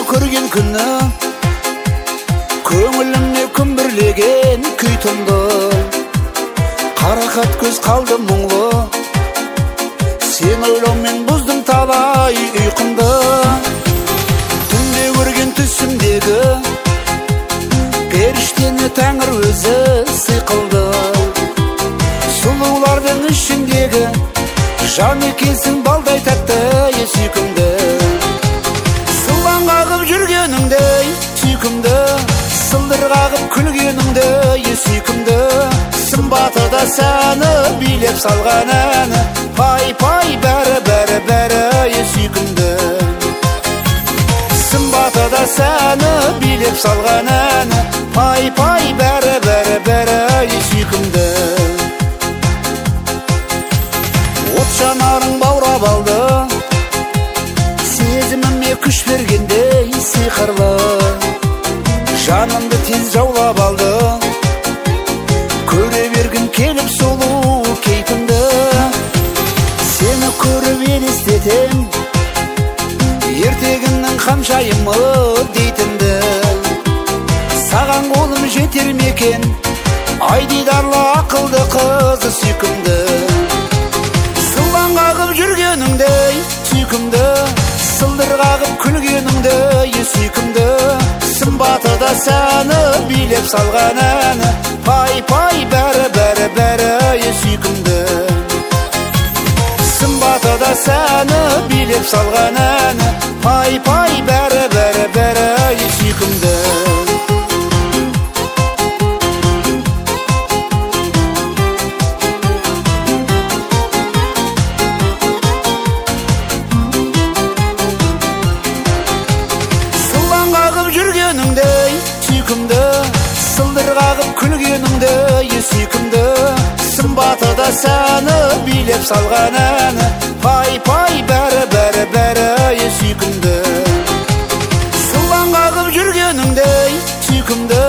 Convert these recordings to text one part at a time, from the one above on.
көрген күні көңілімне күмбірлеген күй тұнды. Қарақат көз қалды мұңлы, сен ойлаумен бұздың талай ұйқымды. Түнде көрген түсімдегі періштені тәңір өзі сыйқылды. Сұлулардың ішіндегі жан екенсің балдай тәтті сүйкімді. Сылаң қағып жүргеніңдей сүйкімді, сылдыр қағып күлгеніңдей сүйкімді. Сымбаты да сәні билеп салған әні, пай-пай бәрі сүйкімді. Сымбаты да сәні билеп салған әні, пай-пай бәрі сүйкімді. От жанарың баурап алды, сезіміме күш бергендей сиқырлы. Жанымды тез жаулап алды, көре бергім келіп сұлу кейпіңді. Сені көріп елестетем, ертегімнің ханшайымы дейтінді. Саған қолым жетер мекен, ай дидарлы ақылды қызы сүйкімді. Сылаң қағып жүргеніңдей сүйкімді, сылдыр қағып күлгеніңдей сүйкімді. Сымбаты да сәні билеп салған әні, пай-пай бәрі сүйкімді. Сымбаты да сәні билеп салған әні, пай-пай бәрі сүйкімді. Сылдыр қағып күлгеніңдей сүйкімді. Сымбаты да сәні билеп салған әні, пай-пай бәрі сүйкімді. Сылаң қағып жүргеніңдей сүйкімді,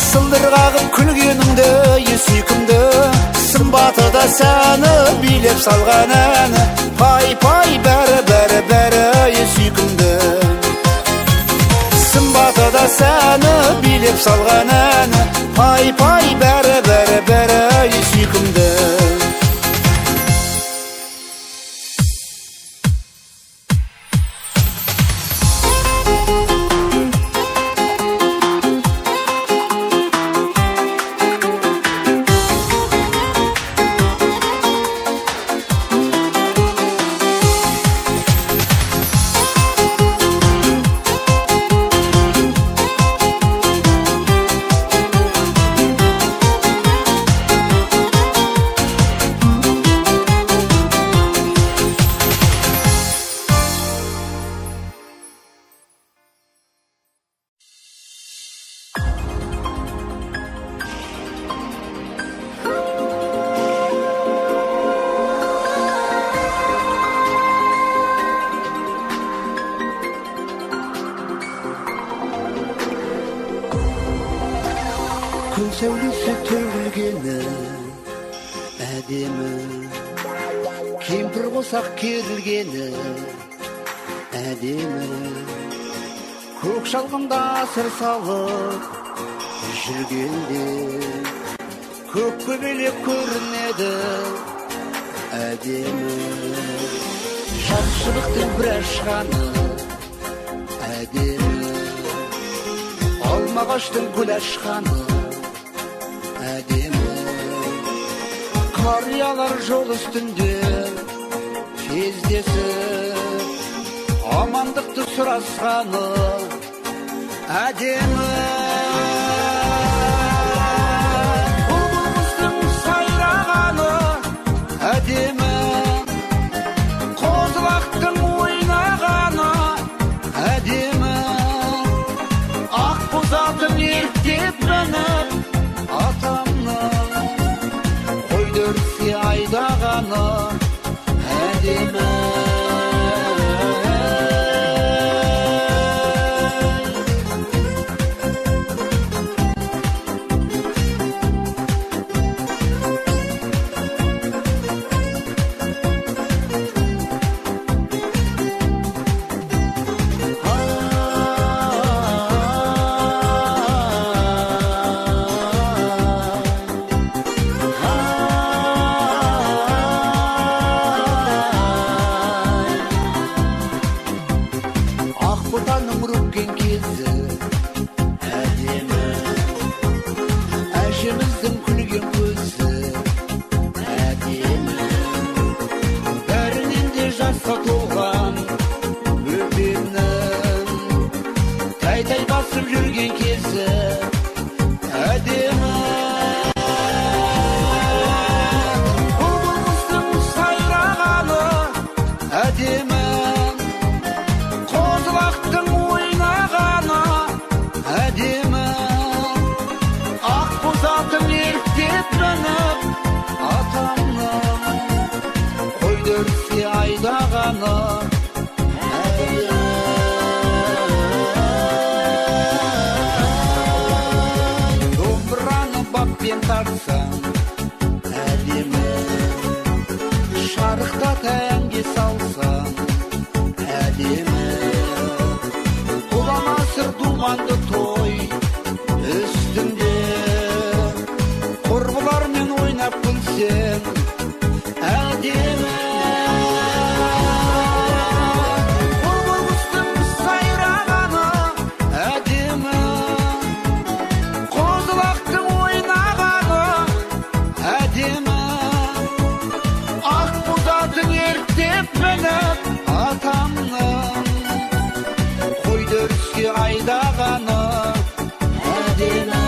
сылдыр қағып күлгеніңдей сүйкімді. Сымбаты да сәні билеп салған әні, пай-пай бәрі сүйкімді. Сымбаты да сәні билеп салған әні, пай-пай бәрі сүйкімді. Күн сәулесі төгілгені әдемі, кемпір қосақ керілгені әдемі. Көк шалғында сыр салып жүргенде көк көбелек көрінеді әдемі. Жаршылықтың бір ашқаны әдемі, алмағаштың гүл ашқаны әдемі. Қариялар жол үстінде кездесіп амандықты сұрасқаны әдемі. Бұлбұл сайрағаны әдемі, қозылақтың ойнағаны әдемі. Ақ бұзатын ерттеп мініп атамның қойды өрсе айдағаны әдемі. жүрген кезі әдемі, әжеміздің күлген көзі әдемі, бәрінен де жасқа толған бөпемнің тәй-тәй басып жүрген кезі әдемі. Бұлбұлымыздың сайрағаны әдемі, қозылақтың ойнағаны әдемі, ақ боз атын ерттеп мініп атамның қойды өрсе айдағаны әдемі. Домбыраны баппен тартсаң әдемі, шарықтат әнге салсаң әдемі, құламасыр думанды той үстінде құрбылармен ойнап күлсең әдемі. Бұлбұлымыздың сайрағаны әдемі, қозылақтың ойнағаны әдемі, ақ боз атын ерттеп мініп атамның қойды өріске айдағаны әдемі.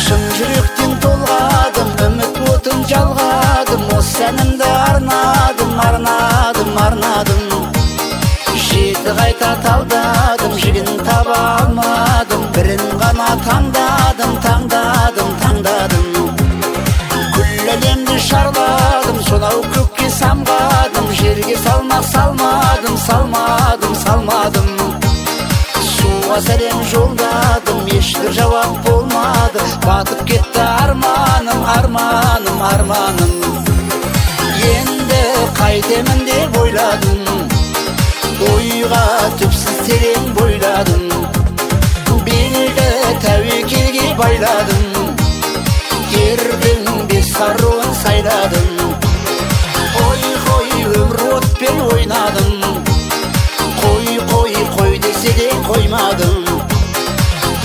Шын жүректен толғадым, үміт отын жалғадым, осы әнімді арнадым, арнадым, арнадым. Жеті қайта талдадым, жігін таба алмадым, бірін ғана таңдадым, таңдадым, таңдадым. Күл әлемді шарладым, сонау көкке самғадым, жерге салмақ салмадым, салмадым, салмадым. Суға сәлем жолдадым, ешбір жауап болмады, батып кетті арманым, арманым, арманым. Енді қайтемін деп ойладым, ойға түпсіз терең бойладым, белді тәуекелге байладым, ердің бес саруын сайладым. Ой, қой, өмір отпен ойнадым, қой, қой, қой десе де қоймадым.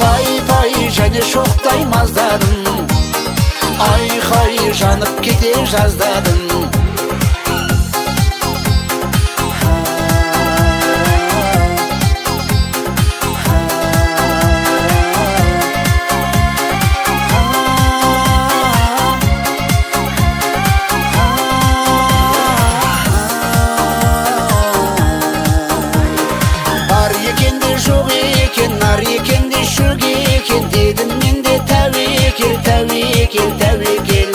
Пай, пай, және шоқтай маздадым, айқай жанып кете жаздадым. Бар екен де жоқ екен, нар екен де шөк екен, дедім мен де тәуекел, тәуекел, тәуекел.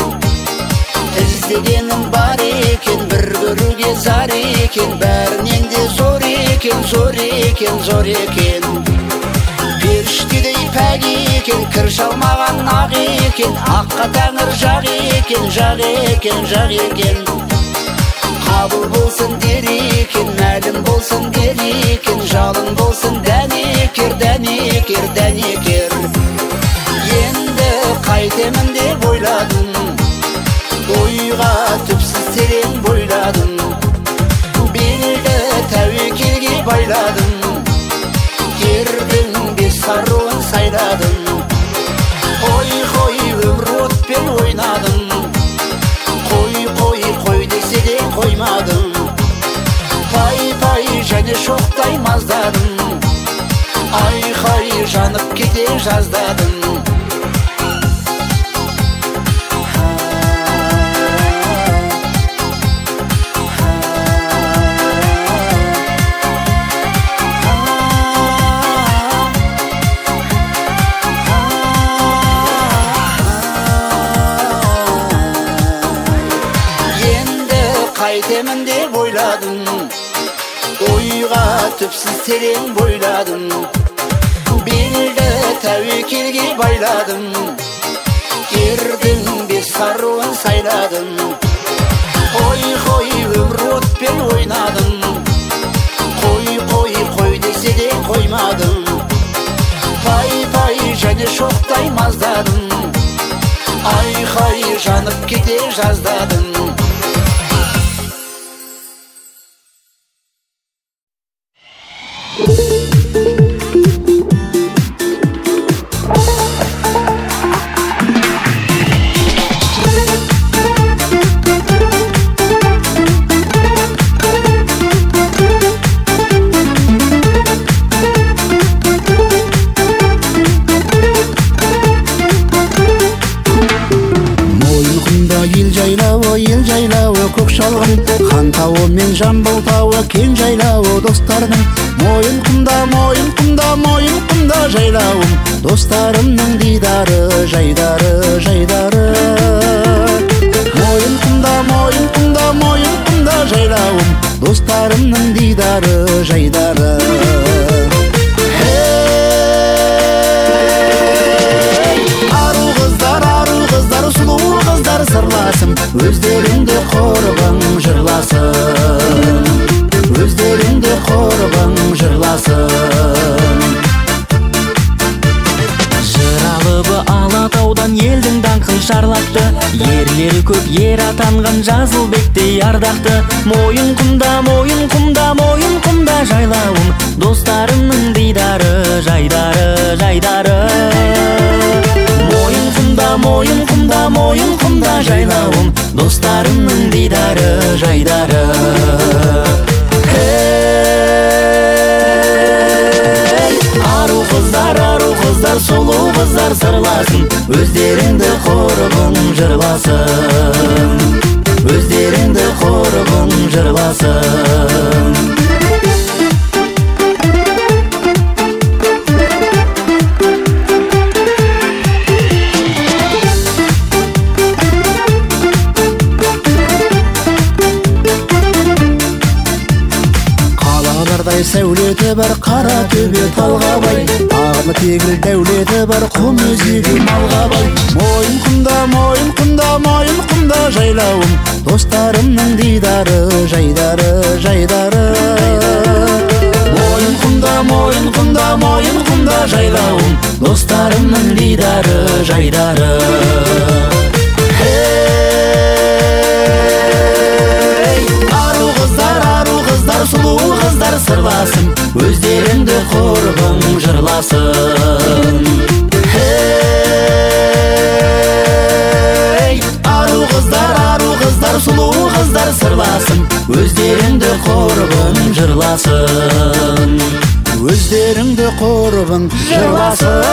Іздегенім бар екен, бір көруге зар екен, бәрінен де зор екен, зор екен, зор екен. Періштедей пәк екен, кір шалмаған ақ екен, аққа тәңір жақ екен, жақ екен, жақ екен. Қабыл болсын дер екен, мәлім болсын дер екен, жалын болсын дәнекер, дәнекер, дәнекер. Енді қайтемін деп ойладым, ойға түпсіз терең бойладым, белді тәуекелге байладым, ердің бес саруын сайладым. Ой, қой, өмір отпен ойнадым, қой, қой, қой десе де қоймадым. Пай, пай, және шоқтай маздадым, айқай жанып кете жаздадым. қайтемін деп ойладым, ойға түпсіз терең бойладым, белді тәуекелге байладым, ердің бес саруын сайладым, қой өмір отпен ойнадым, қой десе де қоймадым, пай және шоқтай маздадым, айқай жанып кете жаздадым. Ел жайлауы көк шалғын, хан тауы мен жамбыл тауы кең жайлауы достардың. Мойын құмда жайлауым, достарымның дидары, жайдары. Мойын құмда жайлауым, достарымның дидары, жайдары. Сұлу қыздар сырласым, өздеріңді қорбың жырласым, өздеріңді қорбың жырласым. Жыралыбы Алатаудан елдің даңқын шарлатты, ерлері көп ер атанған Жазылбектей ардақты. Мойын құмда жайлауым, достарымның дидары, жайдары. Мойын құмда жайлауым, достарымның дидары, жайдары. Ару қыздар, сұлу қыздар сырласын, өздеріңді қорбың жырласын, өздеріңді қорбың жырласын. Сәулеті бар қара төбе талғабай, ағымы тегіл дәулеті бар құм өзегі малғабай. Мойын құмда жайлауым, достарымның дидары, жайдары. Мойын құмда жайлауым, достарымның дидары, жайдары. Сұлу қыздар сырласым, өздеріңді қорбың жырласын. Ару қыздар, сұлу қыздар сырласым, өздеріңді қорбың жырласын, өздеріңді қорбың жырласын.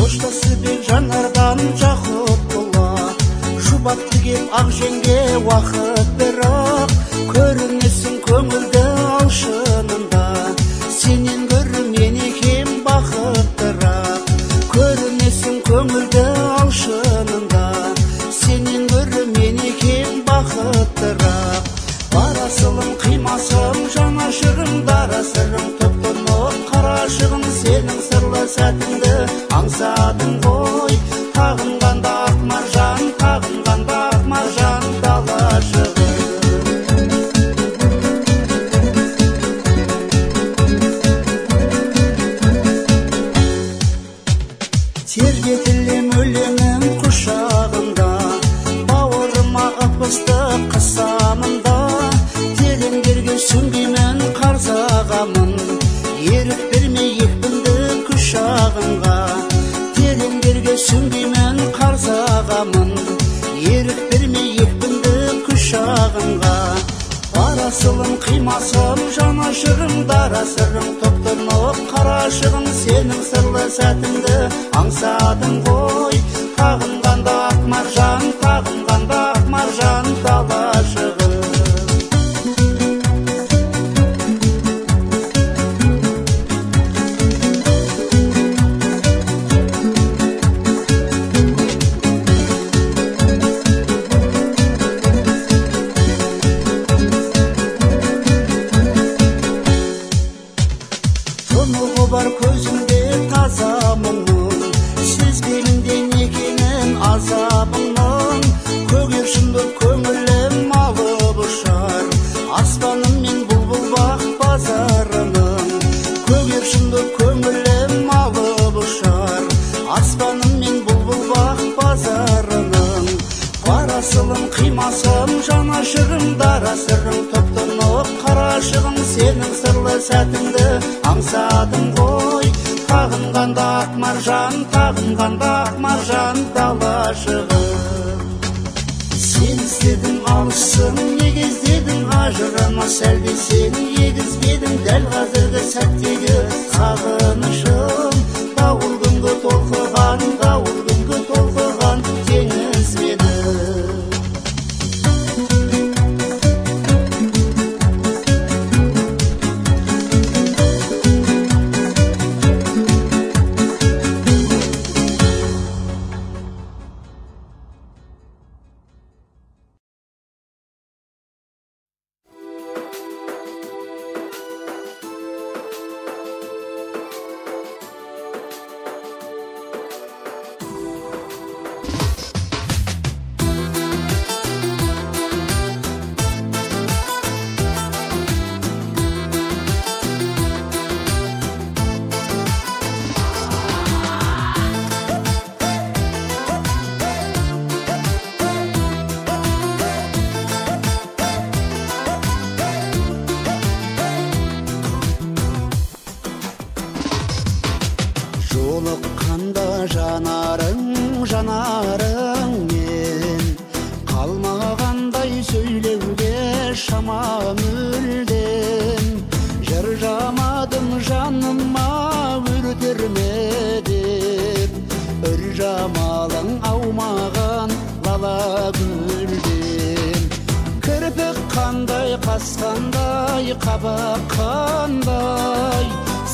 Қоштасып жанардан Жақыпұлы, жұбатты кеп ақ жеңге уақыт бірақ, көрінесің көңілді алшынында, сенен гөрі мен екем бақыттырақ. Көрінесің көңілді алшынында, сенен гөрі мен екем бақыттырақ. Барасылым қимасым жанашырым, дарасырым топтанып қарашығым, сенің сырлы сәтіңді аңсадың ғой. Тағынғанда ақ маржан, тағынғанда ақ маржан далашығы. Тербетілем өлеңім құшағында, бауырыма ықпысты қысамында, тереңдерге сүңгеймін қарзағамын, ерік бермей екпінді күшағынға. Тереңдерге сүңгеймін қарзағамын, ерік бермей екпінді күшағынға. Барасылым қимасым жанашырым, дарасырым топтанып қарашығым, сенің сырлы сәтіңді аңсадың ғой. Тағынғанда ақ маржан, тағынғанда ақ маржан далашығы. Тұнығы бар көзімде таза мұңның, сезбегенде некенің азабыңның. Көгершінді көңілім алып ұшар, аспаным мен бұлбұл бақ базарының. Көгершінді көңілім алып ұшар, аспаным мен бұлбұл бақ базарының. Барасылым қимасым жанашырым, дарасырым топтанып қарашығым, сенің сырлы сәтіңді аңсадым ғой. Тағынғанда ақ маржан, тағынғанда ақ маржан далашығы. Сен іздедің алыссың, неге іздедің ажырамас, әлде сен егізбедің дәл қазіргі сәттегі сағынышым. Дауыл күнгі толқыған, дауыл күнгі толқыған теңіз беді. Жолыққанда жанарың, жанарың мен, қалмағандай сөйлеуге шама мүлдем. Жыр жамадым жаныма өртерме деп, өр жамалың аумаған лала гүлден. Кірпік қандай, қас қандай, қабақ қандай,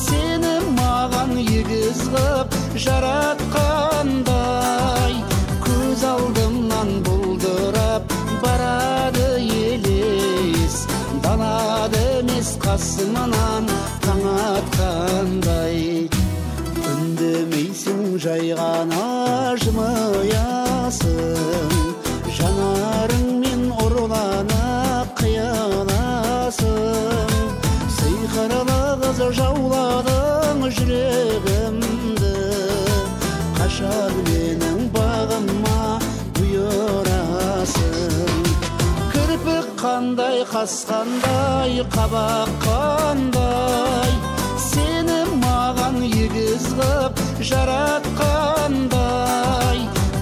сені маған егіз қып жаратқандай. Көз алдымнан бұлдырап барады елес, данады емес қасымынан таң атқандай. Үндемейсің, жай ғана жымиясың, жанарыңмен ұрланып қияласың. Сиқырлы қыз жауладың жүрегімді, қашан менің бағыма бұйырасың. Кірпік қандай, қас қандай, қабақ қандай, сені маған егіз қып жаратқандай.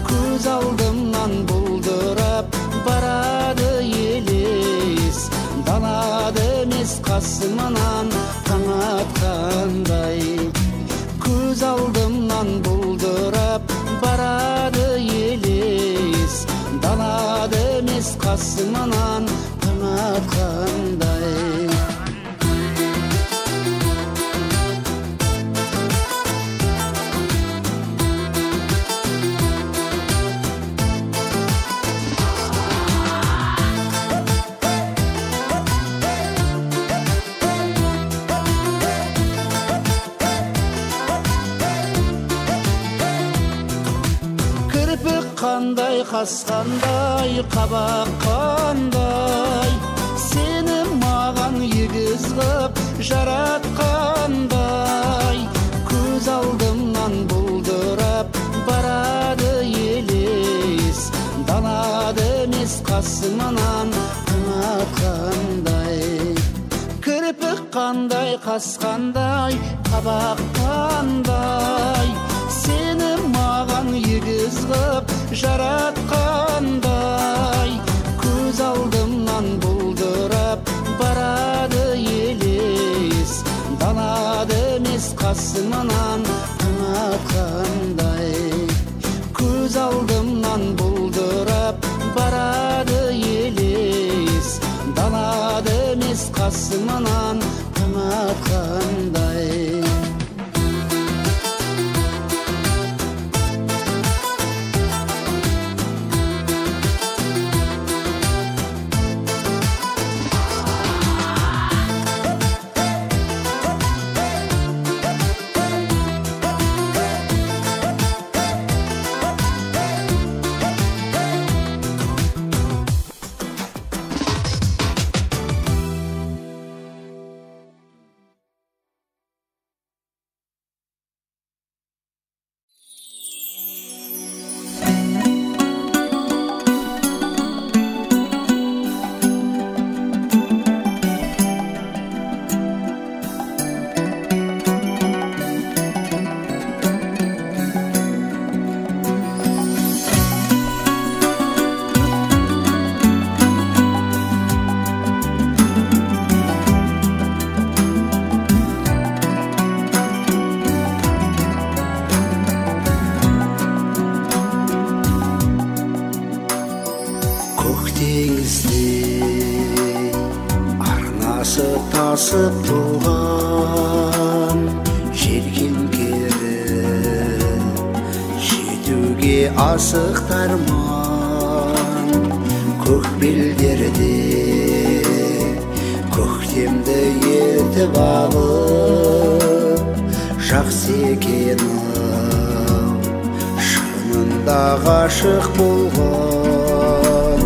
Көз алдымнан бұлдырап барады елес, данады емес қасымынан таң атқандай. Көз алдымнан бұлдырап қасымынан таң атқандай. Қандай қасқандай, қабақ қандай, сені маған егіз ғып жаратқандай. Көз алдымнан бұлдырап барады елес, далада емес қасымынан таң атқандай. Кірпік қандай, қас қандай, қабақ қандай, сені маған егіз ғып жаратқандай. Көз алдымнан бұлдырап барады елес, далада емес қасымынан таң атқандай. Көз алдымнан бұлдырап барады елес, далада емес қасымынан таң атқандай. Тасып туған желкендері, жетуге асықтарман. Көк белдерде көктемді ертіп алып, жақсы екен-ау шынында ғашық болған.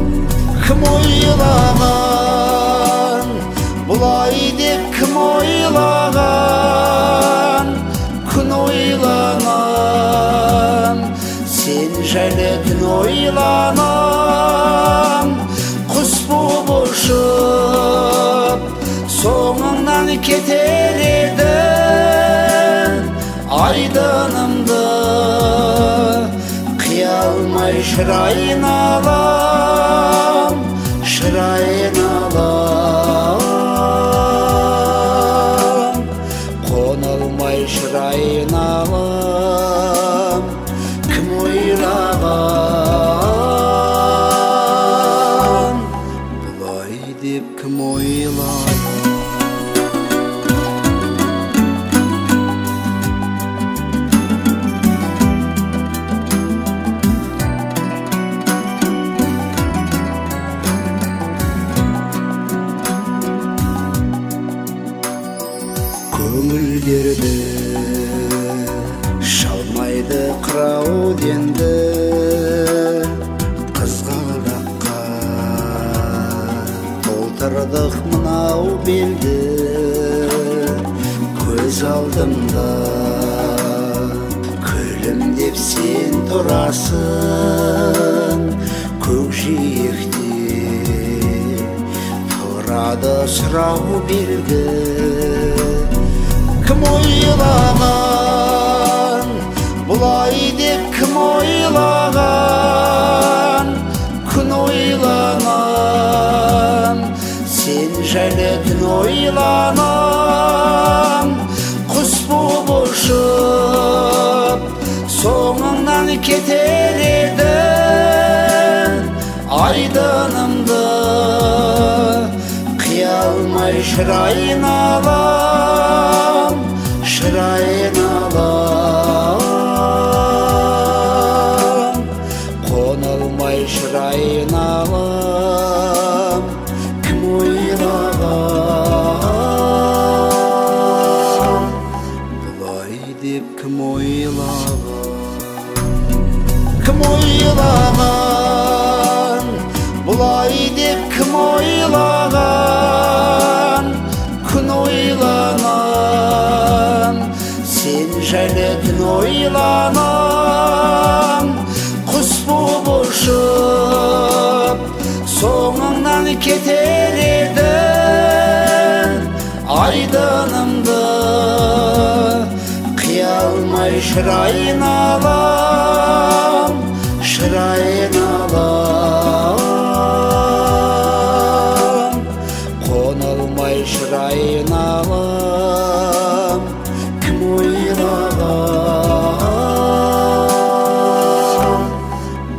Кім ойлаған бұлай деп, кім ойлаған? Күн ойланам, сен жайлы түн ойланам. Құс болып ұшып соңыңнан кетер едің, айдынымды қия алмай шырайын алам, шырайын алам. Шырайын алам, кім ойлаған? Бұлай деп кім ойлаған? Көңілдерді шалмайды қырау денді, қызғалдаққа толтырдық мынау белді. Көз алдымда күлімдеп сен тұрасың, көкжиекте тұрады сұрау белгі. Кім ойлаған бұлай деп, кім ойлаған? Күн ойланам, сен жайлы түн ойланам. Құс болып ұшып соңыңнан кетер едің, айдынымды алмай шырайын алам, шырайын алам, қона алмай шырайын алам, кім ойлаған, бұлай деп кім ойлаған, бұлай деп кім ойлаған, күн ойланам, сен жайлы түн ойланам, құс болып ұшып соңыңнан кетер едің, айдынымды қия алмай шырайын алам, шырайын алам, қона алмай шырайын алам, кім ойлаған,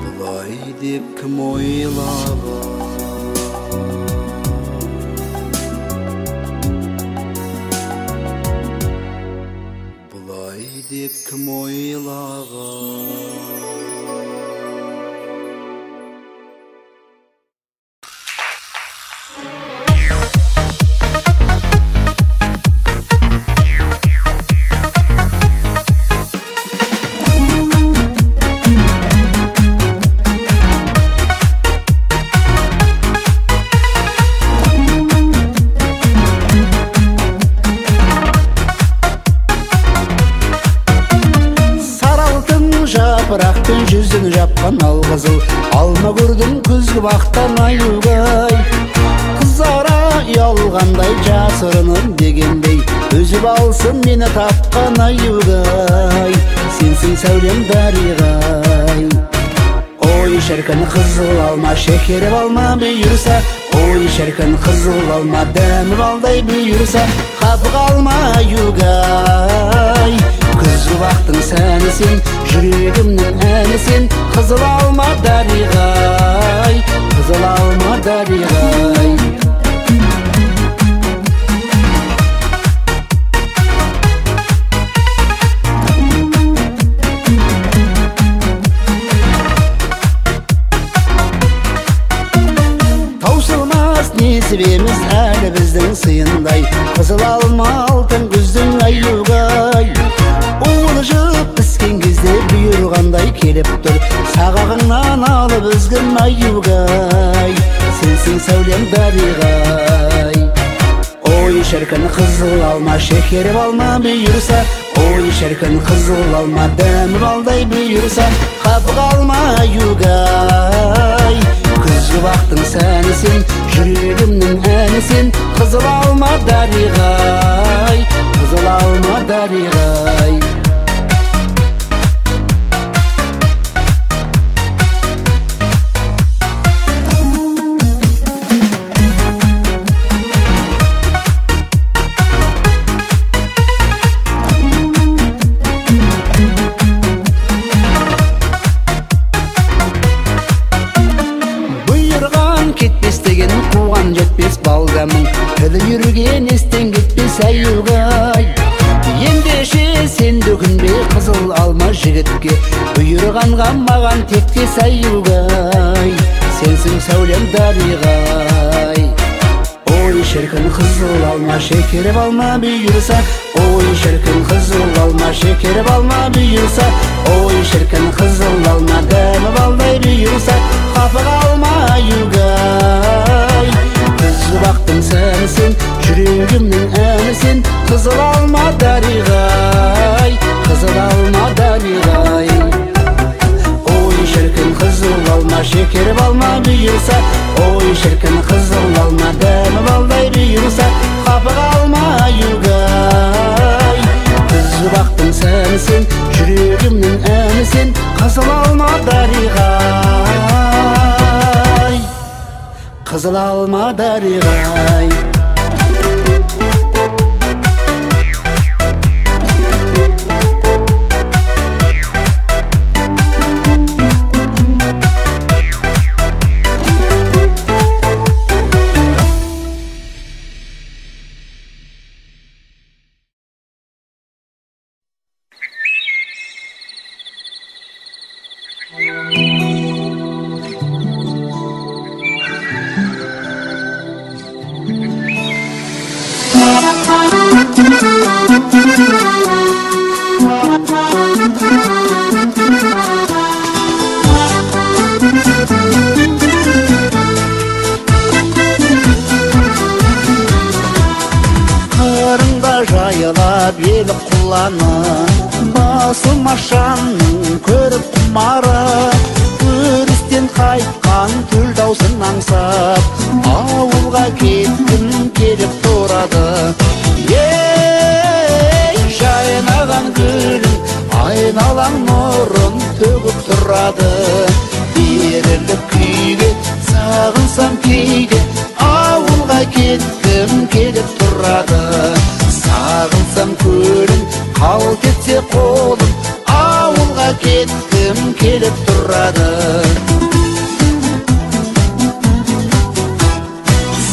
бұлай деп кім ойлаған, бұлай деп кім ойлаған. Жапырақпен жүзін жапқан алғызыл, алма көрдім күзгі бақтан аюгай, қызара ұялғандай жасырынын дегендей, өзіп алсын мені тапқан аюгай, сенсің сәулем дариғай. Ой шіркін қызыл алма, шекеріп алма бұйырса, ой шіркін қызыл алма, дәмі балдай бұйырса, қапы қалма аюгай. Күзгі бақтың сәнісен, жүрегімнің әнісен, қызыл алма дариғай, қызыл алма дариғай. Таусылмас несібеміз әлі біздің сыйындай, қызыл алма алтын күздің аюгай. Уылжып піскен кезде бұйырғандай келіп тұр, сағағыңнан алып үзгін аюгай, сенсің сәулем дариғай. Ой шіркін қызыл алма, шекеріп алма бұйырса, ой шіркін қызыл алма, дәмі балдай бұйырса, қапы қалма аюгай. Күзгі бақтың сәнісен, жүрегімнің әнісен, қызыл алма дариғай, қызыл алма дариғай. Қуған жетпес балдамың, тілі жүрген естен кетпес аюгай. Ендеше сен дөгінбе қызыл алма жігітке, бұйырғанға маған тектес аюгай, сенсің сәулем дариғай. Ой шіркін қызыл алма, шекеріп алма бұйырса, ой шіркін қызыл алма, шекеріп алма бұйырса, ой шіркін қызыл алма, дәмі балдай бұйырса, қапы қалма аюгай. Күзгі бақтың сәнісен, жүрегімнің әнісен, қызыл алма дариғай, қызыл алма дариғай. Ой шіркін қызыл алма, шекеріп алма бұйырса, ой шіркін қызыл алма, дәмі балдай бұйырса, қапы қалма аюгай. Күзгі бақтың сәнісен, жүрегімнің әнісен, қызыл алма дариғай, қызыл алма дариғай. Қырында жайылап ел құланы, басылмашанның көріп құмары, өрістен қайтқан түл даусын аңсап, ауылға кеткім келіп тұрады. Ей, жайнаған гүлің, айналаң нұрын төгіп тұрады. Беріліп күйге сағынсам кейде, ауылға кеткім келіп тұрады. Сағынсам көлің, қалт етсе қолым, ауылға кеткім келіп тұрады.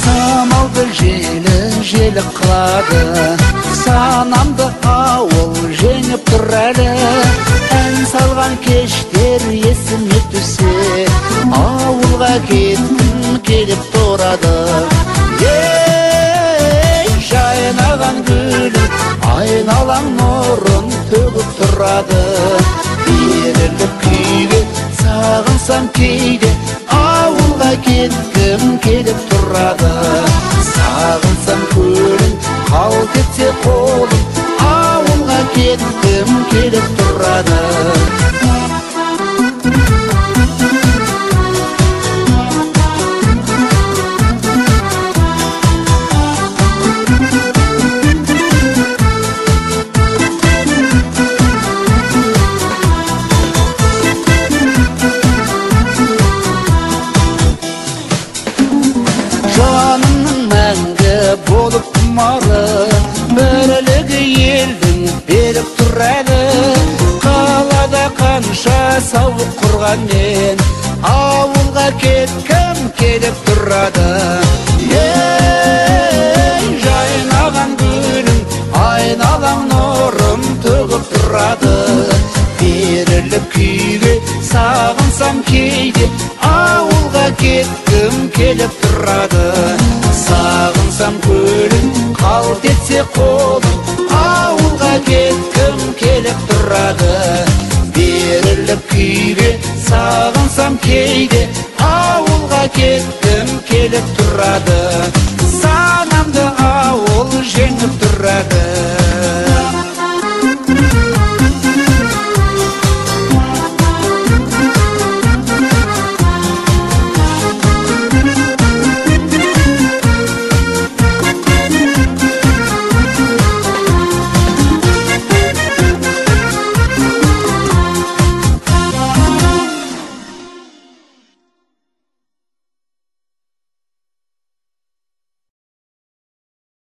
Самалды желі қылады, санамды ауыл жеңіп тұр әлі. Ән салған кештер есіме түссе, ауылға кеткім келіп тұрады. Ей, жайнаған гүлің, айналаң нұрын төгіп тұрады. Беріліп күйге сағынсам кейде, ауылға кеткім келіп тұрады. Сағынсам көлің, қалт етсе қолым, ауылға кеткім келіп тұрады. Жанымның мәңгі болып құмары, бірлігі елдің беріп тұр әлі. Қалада қанша сауық құрғанмен, ауылға кеткім келіп тұрады. Ей, жайнаған гүлің, айналаң нұрын төгіп тұрады. Беріліп күйге сағынсам кейде, ауылға кеткім келіп тұрады. Сағынсам көлің, қалт етсе қолым, ауылға кеткім келіп тұрады. Беріліп күйге сағынсам кейде, ауылға кеткім келіп тұрады.